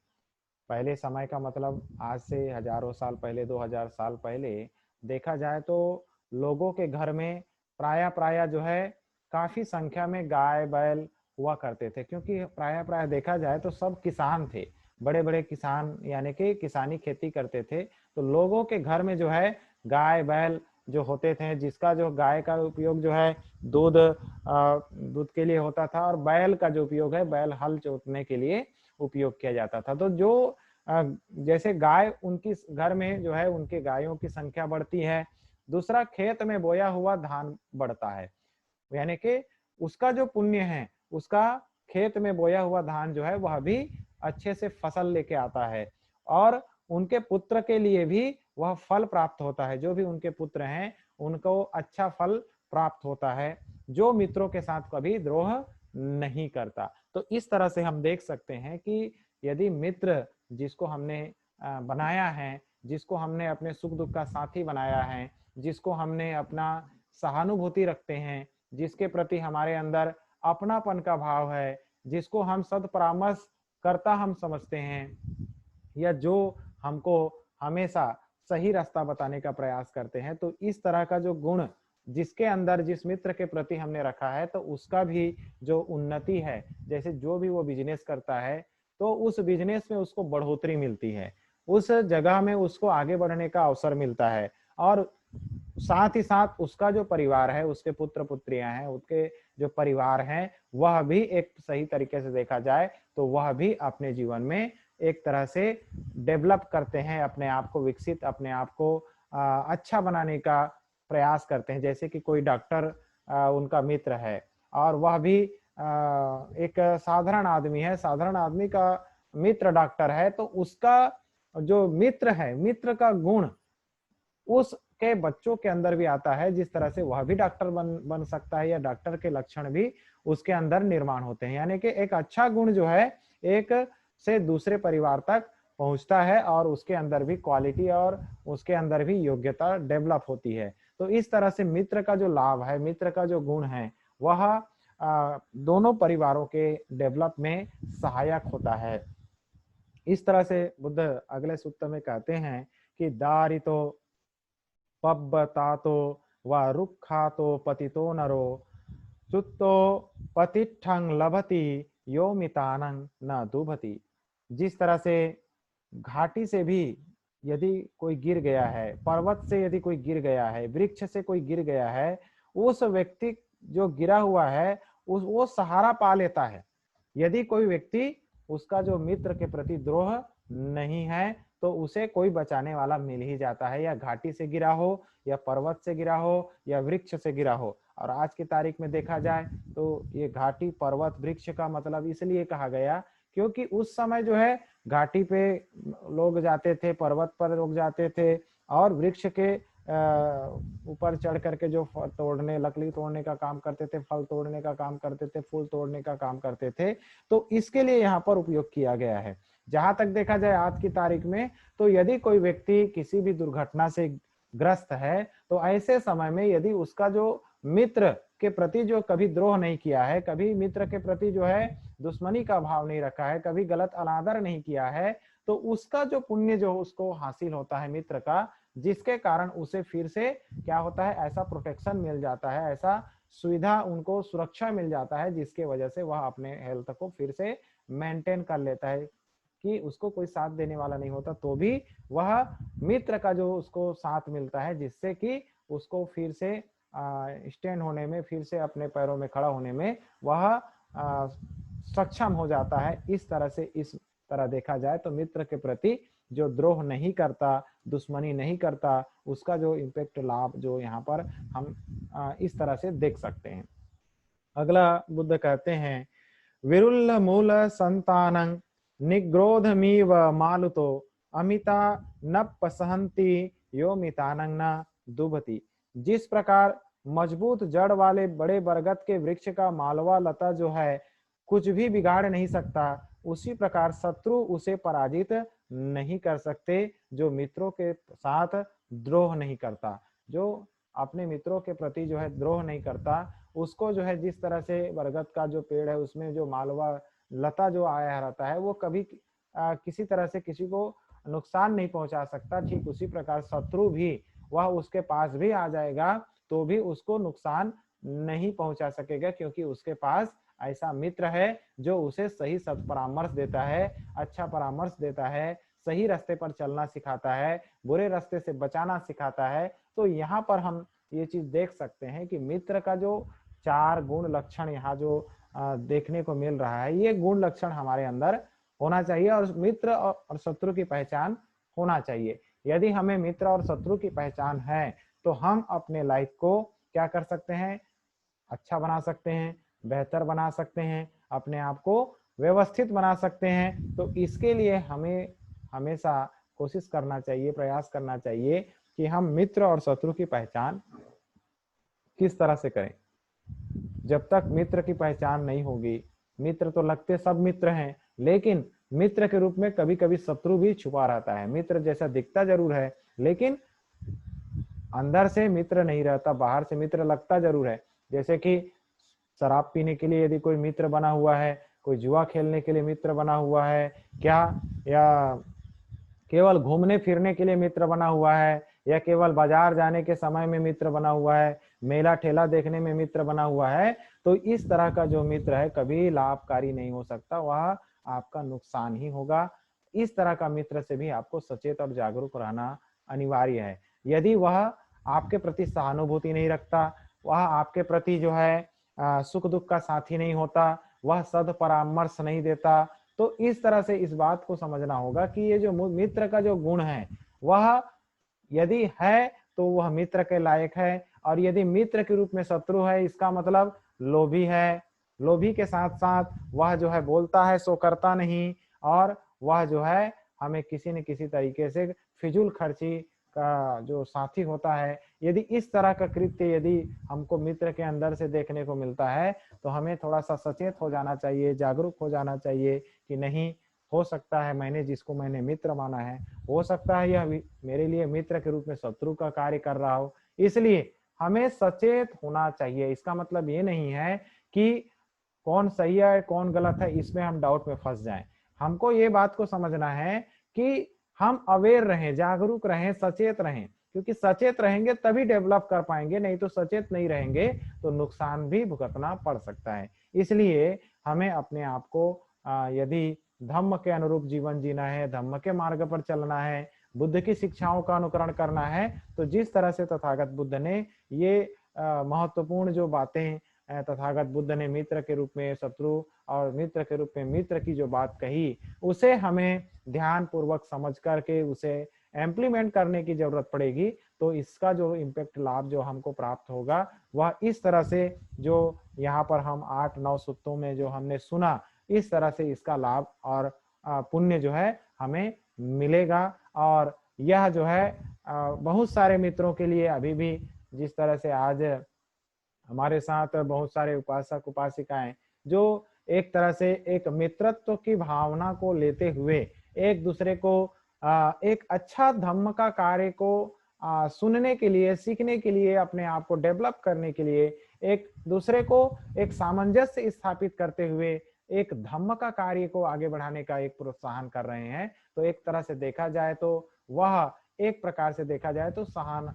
पहले समय का मतलब आज से हजारों साल पहले, 2000 साल पहले देखा जाए तो लोगों के घर में प्राय जो है काफी संख्या में गाय बैल हुआ करते थे, क्योंकि प्राय देखा जाए तो सब किसान थे, बड़े बड़े किसान, यानी कि किसानी खेती करते थे। तो लोगों के घर में जो है गाय बैल जो होते थे, जिसका जो गाय का उपयोग जो है दूध के लिए होता था, और बैल का जो उपयोग है, बैल हल जोतने के लिए उपयोग किया जाता था। तो जो जैसे गाय उनकी घर में जो है उनके गायों की संख्या बढ़ती है। दूसरा, खेत में बोया हुआ धान बढ़ता है, यानी कि उसका जो पुण्य है, उसका खेत में बोया हुआ धान जो है वह भी अच्छे से फसल लेके आता है, और उनके पुत्र के लिए भी वह फल प्राप्त होता है। जो भी उनके पुत्र हैं उनको अच्छा फल प्राप्त होता है, जो मित्रों के साथ कभी द्रोह नहीं करता। तो इस तरह से हम देख सकते हैं कि यदि मित्र जिसको हमने बनाया है, जिसको हमने अपने सुख दुख का साथी बनाया है, जिसको हमने अपना सहानुभूति रखते हैं, जिसके प्रति हमारे अंदर अपनापन का भाव है, जिसको हम सत्परामर्श करता हम समझते हैं, या जो हमको हमेशा सही रास्ता बताने का प्रयास करते हैं, तो इस तरह का जो गुण जिसके अंदर जिस मित्र के प्रति हमने रखा है, तो उसका भी जो उन्नति है, जैसे जो भी वो बिजनेस करता है तो उस बिजनेस में उसको बढ़ोतरी मिलती है, उस जगह में उसको आगे बढ़ने का अवसर मिलता है, और साथ ही साथ उसका जो परिवार है, उसके पुत्र पुत्रियां हैं, उसके जो परिवार हैं, वह भी एक सही तरीके से देखा जाए तो वह भी अपने जीवन में एक तरह से डेवलप करते हैं, अपने आप को विकसित, अपने आप को अच्छा बनाने का प्रयास करते हैं। जैसे कि कोई डॉक्टर उनका मित्र है और वह भी एक साधारण आदमी है, साधारण आदमी का मित्र डॉक्टर है, तो उसका जो मित्र है, मित्र का गुण उसके बच्चों के अंदर भी आता है, जिस तरह से वह भी डॉक्टर बन सकता है, या डॉक्टर के लक्षण भी उसके अंदर निर्माण होते हैं। यानी कि एक अच्छा गुण जो है एक से दूसरे परिवार तक पहुंचता है और उसके अंदर भी क्वालिटी और उसके अंदर भी योग्यता डेवलप होती है। तो इस तरह से मित्र का जो लाभ है, मित्र का जो गुण है, वह दोनों परिवारों के डेवलप में सहायक होता है। इस तरह से बुद्ध अगले सूत्र में कहते हैं कि दारितो पब्बतातो व रुक्षातो पतितो नरो चुत्तो पतिठं लभति यो मितानं न दुभति। जिस तरह से घाटी से भी यदि कोई गिर गया है, पर्वत से यदि कोई गिर गया है, वृक्ष से कोई गिर गया है, उस व्यक्ति जो गिरा हुआ है वो सहारा पा लेता है। यदि कोई व्यक्ति उसका जो मित्र के प्रति द्रोह नहीं है तो उसे कोई बचाने वाला मिल ही जाता है, या घाटी से गिरा हो या पर्वत से गिरा हो या वृक्ष से गिरा हो। और आज की तारीख में देखा जाए तो ये घाटी पर्वत वृक्ष का मतलब इसलिए कहा गया क्योंकि उस समय जो है घाटी पे लोग जाते थे, पर्वत पर लोग जाते थे और वृक्ष के ऊपर चढ़ करके जो फल तोड़ने, लकड़ी तोड़ने का काम करते थे, फल तोड़ने का काम करते थे, फूल तोड़ने का काम करते थे। तो इसके लिए यहाँ पर उपयोग किया गया है। जहां तक देखा जाए आज की तारीख में, तो यदि कोई व्यक्ति किसी भी दुर्घटना से ग्रस्त है तो ऐसे समय में यदि उसका जो मित्र के प्रति जो कभी द्रोह नहीं किया है, कभी मित्र के प्रति जो है दुश्मनी का भाव नहीं रखा है, कभी गलत अनादर नहीं किया है, तो उसका जो पुण्य जो उसको हासिल होता है मित्र का, जिसके कारण उसे फिर से क्या होता है, ऐसा प्रोटेक्शन मिल जाता है, ऐसा सुविधा उनको सुरक्षा मिल जाता है जिसके वजह से वह अपने हेल्थ को फिर से मेंटेन कर लेता है कि उसको कोई साथ देने वाला नहीं होता तो भी वह मित्र का जो उसको साथ मिलता है जिससे कि उसको फिर से स्टैंड होने में, फिर से अपने पैरों में खड़ा होने में वह सक्षम हो जाता है। इस तरह से, इस तरह देखा जाए तो मित्र के प्रति जो द्रोह नहीं करता, दुश्मनी नहीं करता, उसका जो इम्पैक्ट लाभ जो यहाँ पर हम इस तरह से देख सकते हैं। अगला बुद्ध कहते हैं विरुल्ल मूल संतानं निग्रोधमीव मालुतो अमिता न पसहंती यो मितानं न दुभति। जिस प्रकार मजबूत जड़ वाले बड़े बरगद के वृक्ष का मालवा लता जो है कुछ भी बिगाड़ नहीं सकता, उसी प्रकार शत्रु उसे पराजित नहीं कर सकते जो मित्रों के साथ द्रोह नहीं करता। जो अपने मित्रों के प्रति जो है द्रोह नहीं करता, उसको जो है जिस तरह से बरगद का जो पेड़ है उसमें जो मालवा लता जो आया रहता है वो कभी किसी तरह से किसी को नुकसान नहीं पहुंचा सकता, ठीक उसी प्रकार शत्रु भी वह उसके पास भी आ जाएगा तो भी उसको नुकसान नहीं पहुंचा सकेगा, क्योंकि उसके पास ऐसा मित्र है जो उसे सही सत्परामर्श देता है, अच्छा परामर्श देता है, सही रास्ते पर चलना सिखाता है, बुरे रास्ते से बचाना सिखाता है। तो यहाँ पर हम ये चीज देख सकते हैं कि मित्र का जो 4 गुण लक्षण यहाँ जो देखने को मिल रहा है, ये गुण लक्षण हमारे अंदर होना चाहिए और मित्र और शत्रु की पहचान होना चाहिए। यदि हमें मित्र और शत्रु की पहचान है तो हम अपने लाइफ को क्या कर सकते हैं, अच्छा बना सकते हैं, बेहतर बना सकते हैं, अपने आप को व्यवस्थित बना सकते हैं। तो इसके लिए हमें हमेशा कोशिश करना चाहिए, प्रयास करना चाहिए कि हम मित्र और शत्रु की पहचान किस तरह से करें। जब तक मित्र की पहचान नहीं होगी, मित्र तो लगते सब मित्र हैं, लेकिन मित्र के रूप में कभी कभी शत्रु भी छुपा रहता है। मित्र जैसा दिखता जरूर है लेकिन अंदर से मित्र नहीं रहता, बाहर से मित्र लगता जरूर है। जैसे कि शराब पीने के लिए यदि कोई मित्र बना हुआ है, कोई जुआ खेलने के लिए मित्र बना हुआ है क्या, या केवल घूमने फिरने के लिए मित्र बना हुआ है, या केवल बाजार जाने के समय में मित्र बना हुआ है, मेला ठेला देखने में मित्र बना हुआ है, तो इस तरह का जो मित्र है कभी लाभकारी नहीं हो सकता, वह आपका नुकसान ही होगा। इस तरह का मित्र से भी आपको सचेत और जागरूक रहना अनिवार्य है। यदि वह आपके प्रति सहानुभूति नहीं रखता, वह आपके प्रति जो है सुख दुख का साथी नहीं होता, वह सद परामर्श नहीं देता, तो इस तरह से इस बात को समझना होगा कि ये जो मित्र का जो गुण है वह यदि है तो वह मित्र के लायक है, और यदि मित्र के रूप में शत्रु है इसका मतलब लोभी है। लोभी के साथ साथ वह जो है बोलता है सो करता नहीं, और वह जो है हमें किसी न किसी तरीके से फिजूल खर्ची का जो साथी होता है। यदि इस तरह का कृत्य यदि हमको मित्र के अंदर से देखने को मिलता है तो हमें थोड़ा सा सचेत हो जाना चाहिए, जागरूक हो जाना चाहिए कि नहीं, हो सकता है मैंने मित्र माना है, हो सकता है यह मेरे लिए मित्र के रूप में शत्रु का कार्य कर रहा हो। इसलिए हमें सचेत होना चाहिए। इसका मतलब ये नहीं है कि कौन सही है कौन गलत है इसमें हम डाउट में फंस जाएं। हमको ये बात को समझना है कि हम अवेयर रहें, जागरूक रहें, सचेत रहें, क्योंकि सचेत रहेंगे तभी डेवलप कर पाएंगे, नहीं तो सचेत नहीं रहेंगे तो नुकसान भी भुगतना पड़ सकता है। इसलिए हमें अपने आप को यदि धम्म के अनुरूप जीवन जीना है, धम्म के मार्ग पर चलना है, बुद्ध की शिक्षाओं का अनुकरण करना है, तो जिस तरह से तथागत बुद्ध ने ये महत्वपूर्ण जो बातें तथागत बुद्ध ने मित्र के रूप में शत्रु और मित्र के रूप में मित्र की जो बात कही, उसे हमें ध्यान पूर्वक समझ करके उसे इम्प्लीमेंट करने की जरूरत पड़ेगी। तो इसका जो इम्पैक्ट लाभ जो हमको प्राप्त होगा वह इस तरह से जो यहाँ पर हम 8-9 सूत्रों में जो हमने सुना, इस तरह से इसका लाभ और पुण्य जो है हमें मिलेगा। और यह जो है बहुत सारे मित्रों के लिए अभी भी, जिस तरह से आज हमारे साथ बहुत सारे उपासक उपासिकाएं जो एक तरह से एक मित्रत्व की भावना को लेते हुए एक दूसरे को एक अच्छा धम्म का कार्य को सुनने के लिए, सीखने के लिए, अपने आप को डेवलप करने के लिए, एक दूसरे को एक सामंजस्य स्थापित करते हुए एक धम्म का कार्य को आगे बढ़ाने का एक प्रोत्साहन कर रहे हैं। तो एक तरह से देखा जाए तो वह एक प्रकार से देखा जाए तो सहान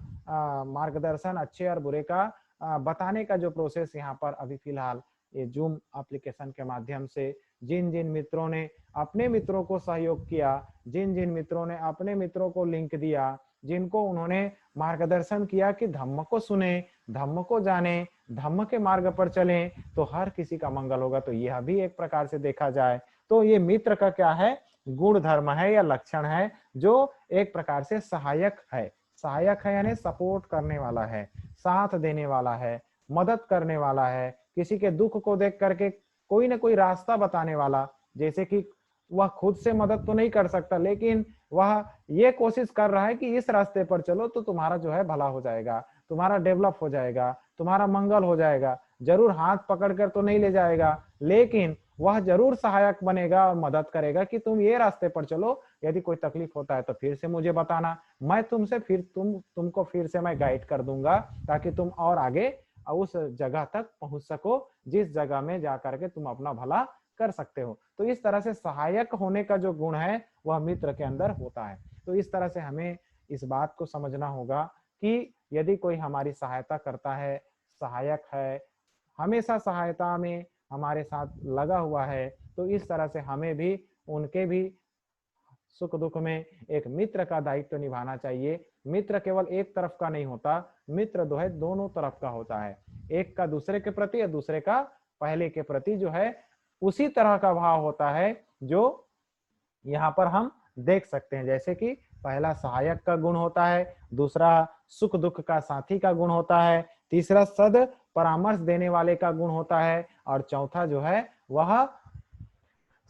मार्गदर्शन अच्छे और बुरे का बताने का जो प्रोसेस यहाँ पर अभी फिलहाल ये जूम एप्लीकेशन के माध्यम से जिन जिन मित्रों ने अपने मित्रों को सहयोग किया, जिन जिन मित्रों ने अपने मित्रों को लिंक दिया, जिनको उन्होंने मार्गदर्शन किया कि धम्म को सुने, धम्म को जाने, धम्म के मार्ग पर चलें, तो हर किसी का मंगल होगा। तो यह भी एक प्रकार से देखा जाए तो ये मित्र का क्या है, गुण धर्म है या लक्षण है, जो एक प्रकार से सहायक है। सहायक है यानी सपोर्ट करने वाला है, साथ देने वाला है, मदद करने वाला है, किसी के दुख को देख करके कोई ना कोई रास्ता बताने वाला। जैसे कि वह खुद से मदद तो नहीं कर सकता, लेकिन वह ये कोशिश कर रहा है कि इस रास्ते पर चलो तो तुम्हारा जो है भला हो जाएगा, तुम्हारा डेवलप हो जाएगा, तुम्हारा मंगल हो जाएगा। जरूर हाथ पकड़कर तो नहीं ले जाएगा, लेकिन वह जरूर सहायक बनेगा और मदद करेगा कि तुम ये रास्ते पर चलो, यदि कोई तकलीफ होता है तो फिर से मुझे बताना, मैं तुमसे फिर तुमको फिर से मैं गाइड कर दूंगा, ताकि तुम और आगे उस जगह तक पहुंच सको जिस जगह में जाकर के तुम अपना भला कर सकते हो। तो इस तरह से सहायक होने का जो गुण है वह मित्र के अंदर होता है। तो इस तरह से हमें इस बात को समझना होगा कि यदि कोई हमारी सहायता करता है, सहायक है, हमेशा सहायता में हमारे साथ लगा हुआ है, तो इस तरह से हमें भी उनके भी सुख दुख में एक मित्र का दायित्व निभाना चाहिए। मित्र केवल एक तरफ का नहीं होता, मित्र जो है दोनों तरफ का होता है। एक का दूसरे के प्रति या दूसरे का पहले के प्रति जो है उसी तरह का भाव होता है जो यहाँ पर हम देख सकते हैं। जैसे कि पहला सहायक का गुण होता है, दूसरा सुख दुख का साथी का गुण होता है, तीसरा सद परामर्श देने वाले का गुण होता है, और चौथा जो है वह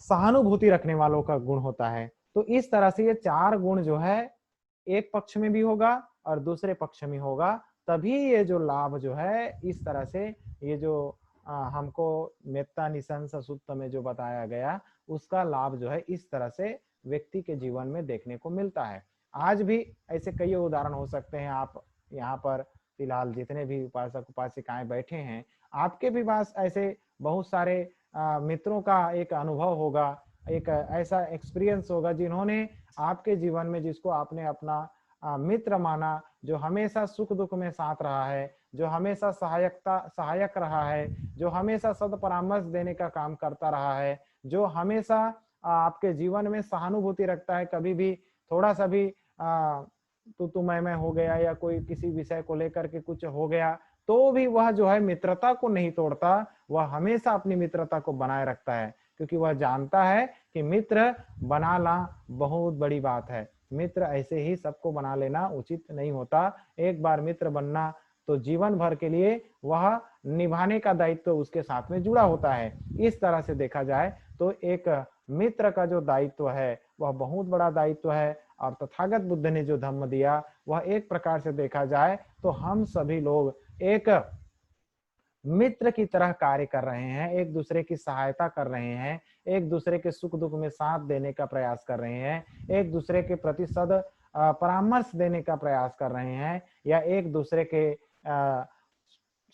सहानुभूति रखने वालों का गुण होता है। तो इस तरह से ये चार गुण जो है एक पक्ष में भी होगा और दूसरे पक्ष में होगा, तभी ये जो लाभ जो है इस तरह से ये जो हमको मेत्ता निसंस सूत्र में जो बताया गया उसका लाभ जो है इस तरह से व्यक्ति के जीवन में देखने को मिलता है। आज भी ऐसे कई उदाहरण हो सकते हैं। आप यहाँ पर फिलहाल जितने भी उपासक उपासिकाएं बैठे हैं, आपके भी पास ऐसे बहुत सारे मित्रों का एक अनुभव होगा, एक ऐसा एक्सपीरियंस होगा जिन्होंने आपके जीवन में, जिसको आपने अपना मित्र माना, जो हमेशा सुख दुख में साथ रहा है, जो हमेशा सहायक रहा है, जो हमेशा सद परामर्श देने का काम करता रहा है, जो हमेशा आपके जीवन में सहानुभूति रखता है। कभी भी थोड़ा सा भी तू मैं हो गया या कोई किसी विषय को लेकर के कुछ हो गया तो भी वह जो है मित्रता को नहीं तोड़ता, वह हमेशा अपनी मित्रता को बनाए रखता है, क्योंकि वह जानता है कि मित्र बनाना बहुत बड़ी बात है। मित्र ऐसे ही सबको बना लेना उचित नहीं होता। एक बार मित्र बनना तो जीवन भर के लिए वह निभाने का दायित्व उसके साथ में जुड़ा होता है। इस तरह से देखा जाए तो एक मित्र का जो दायित्व है वह बहुत बड़ा दायित्व है। और तथागत बुद्ध ने जो धम्म दिया वह एक प्रकार से देखा जाए तो हम सभी लोग एक मित्र की तरह कार्य कर रहे हैं, एक दूसरे की सहायता कर रहे हैं, एक दूसरे के सुख दुख में साथ देने का प्रयास कर रहे हैं, एक दूसरे के प्रति परामर्श देने का प्रयास कर रहे हैं, या एक दूसरे के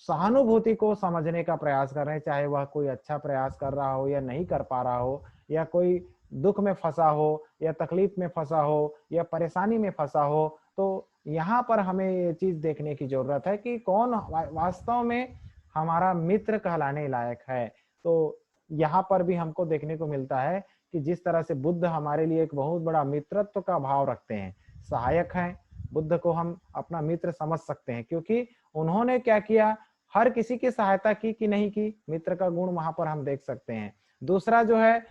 सहानुभूति को समझने का प्रयास कर रहे हैं, चाहे वह कोई अच्छा प्रयास कर रहा हो या नहीं कर पा रहा हो, या कोई दुख में फंसा हो या तकलीफ में फंसा हो या परेशानी में फंसा हो। तो यहाँ पर हमें ये चीज देखने की जरूरत है कि कौन वास्तव में हमारा मित्र कहलाने लायक है। तो यहाँ पर भी हमको देखने को मिलता है कि जिस तरह से बुद्ध हमारे लिए एक बहुत बड़ा मित्रत्व का भाव रखते हैं, सहायक हैं, बुद्ध को हम अपना मित्र समझ सकते हैं, क्योंकि उन्होंने क्या किया, हर किसी की सहायता की कि नहीं की, मित्र का गुण वहां पर हम देख सकते हैं। दूसरा जो है,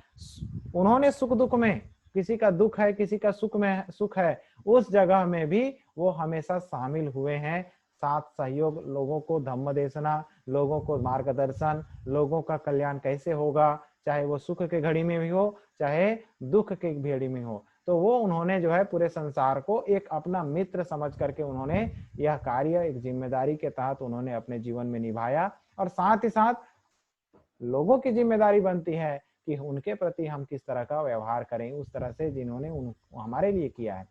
उन्होंने सुख दुख में, किसी का दुख है किसी का सुख में सुख है, उस जगह में भी वो हमेशा शामिल हुए हैं, साथ सहयोग, लोगों को धम्म देशना, लोगों को मार्गदर्शन, लोगों का कल्याण कैसे होगा, चाहे वो सुख के घड़ी में भी हो चाहे दुख के घड़ी में हो। तो वो उन्होंने जो है पूरे संसार को एक अपना मित्र समझ करके उन्होंने यह कार्य एक जिम्मेदारी के तहत उन्होंने अपने जीवन में निभाया, और साथ ही साथ लोगों की जिम्मेदारी बनती है कि उनके प्रति हम किस तरह का व्यवहार करें, उस तरह से जिन्होंने हमारे लिए किया है।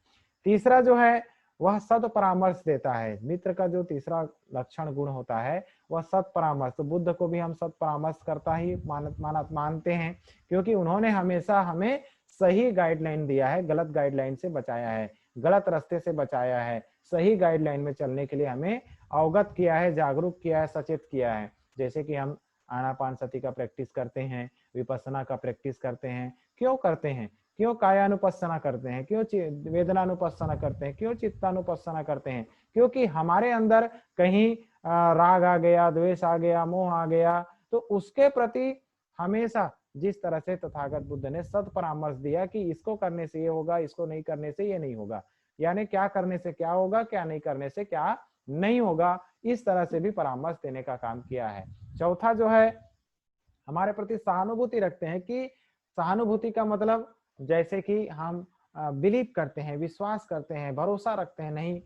तीसरा जो है वह सद परामर्श देता है। मित्र का जो तीसरा लक्षण गुण होता है वह सत परामर्श। तो बुद्ध को भी हम सत परामर्श करता ही मानते हैं, क्योंकि उन्होंने हमेशा हमें सही गाइडलाइन दिया है, गलत गाइडलाइन से बचाया है, गलत रास्ते से बचाया है, सही गाइडलाइन में चलने के लिए हमें अवगत किया है, जागरूक किया है, सचेत किया है। जैसे कि हम आनापानसति का प्रैक्टिस करते हैं, विपස්සना का प्रैक्टिस करते हैं, क्यों करते हैं, क्यों कायानुपස්සना करते हैं, क्यों वेदनानुपස්සना करते हैं, क्यों चित्तानुपස්සना करते हैं, क्योंकि हमारे अंदर कहीं राग आ गया, द्वेष आ गया, मोह आ गया, तो उसके प्रति हमेशा जिस तरह से तथागत बुद्ध ने सद परामर्श दिया कि इसको करने से ये होगा, इसको नहीं करने से ये नहीं होगा, यानी क्या करने से क्या होगा, क्या नहीं करने से क्या नहीं होगा, इस तरह से भी परामर्श देने का काम किया है। चौथा जो है, हमारे प्रति सहानुभूति रखते हैं, कि सहानुभूति का मतलब जैसे कि हम बिलीव करते हैं, विश्वास करते हैं, भरोसा रखते हैं, नहीं,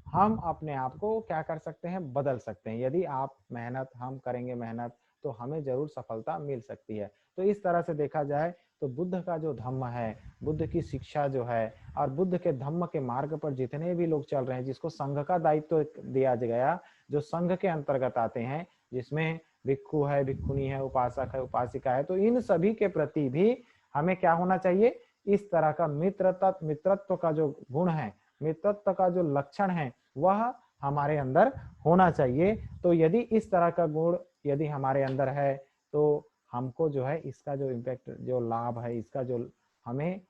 हम अपने आप को क्या कर सकते हैं, बदल सकते हैं। यदि आप मेहनत, हम करेंगे मेहनत, तो हमें जरूर सफलता मिल सकती है। तो इस तरह से देखा जाए तो बुद्ध का जो धम्म है, बुद्ध की शिक्षा जो है, और बुद्ध के धम्म के मार्ग पर जितने भी लोग चल रहे हैं, जिसको संघ का दायित्व दिया गया, जो संघ के अंतर्गत आते हैं, जिसमें भिक्खु है, भिक्खुनी है, उपासक है, उपासिका है, तो इन सभी के प्रति भी हमें क्या होना चाहिए, इस तरह का मित्रत्व का जो गुण है, मित्रत्व का जो लक्षण है, वह हमारे अंदर होना चाहिए। तो यदि इस तरह का गुण यदि हमारे अंदर है, तो हमको जो है इसका जो इम्पैक्ट, जो लाभ है, इसका जो हमें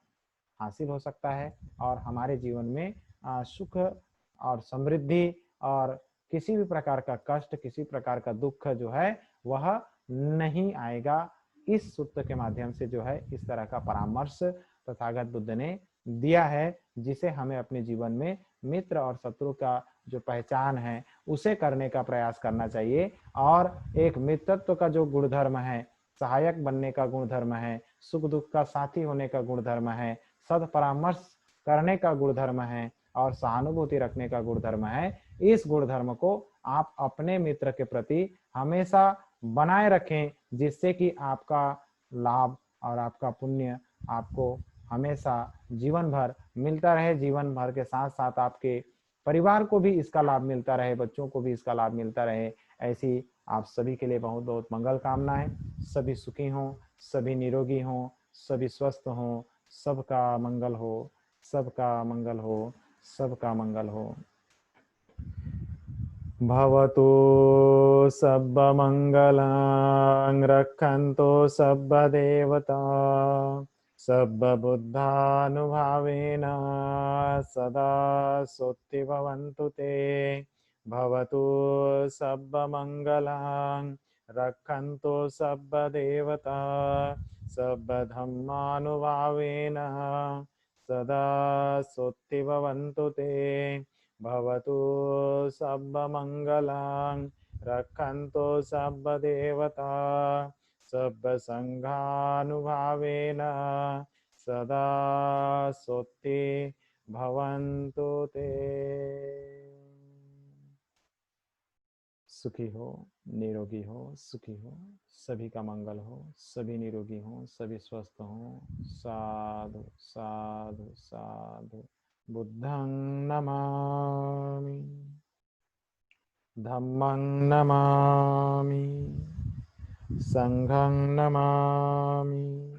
हासिल हो सकता है, और हमारे जीवन में सुख और समृद्धि और किसी भी प्रकार का कष्ट, किसी प्रकार का दुख जो है वह नहीं आएगा। इस सूत्र के माध्यम से जो है इस तरह का परामर्श तथागत बुद्ध ने दिया है, जिसे हमें अपने जीवन में मित्र और शत्रु का जो पहचान है उसे करने का प्रयास करना चाहिए। और एक मित्रत्व का जो गुणधर्म है, सहायक बनने का गुणधर्म है, सुख दुख का साथी होने का गुणधर्म है, सद परामर्श करने का गुणधर्म है, और सहानुभूति रखने का गुणधर्म है, इस गुणधर्म को आप अपने मित्र के प्रति हमेशा बनाए रखें, जिससे कि आपका लाभ और आपका पुण्य आपको हमेशा जीवन भर मिलता रहे, जीवन भर के साथ साथ आपके परिवार को भी इसका लाभ मिलता रहे, बच्चों को भी इसका लाभ मिलता रहे। ऐसी आप सभी के लिए बहुत बहुत मंगल कामनाएं। सभी सुखी हों, सभी निरोगी हों, सभी स्वस्थ हों, सबका मंगल हो, सबका मंगल हो, सबका मंगल हो। भवतु सर्वमङ्गलं रक्षन्तु सर्वदेवता सर्वबुद्धानुभावेन सदा सोत्ति भवन्तु ते। भवतु सर्वमङ्गलं रक्षन्तु सर्वदेवता सर्वधर्मानुभावेन सदा सोत्ति भवन्तु ते। भवतु सर्वमङ्गलं रक्षन्तु सर्वदेवता सर्वसङ्घानुभावेन सदा सोत्ति भवन्तु ते। सुखी हो, निरोगी हो, सुखी हो, सभी का मंगल हो, सभी निरोगी हो, सभी स्वस्थ हो। साधु साधु साधु। बुद्धं नमामि, धम्मं नमामि, संघं नमामि,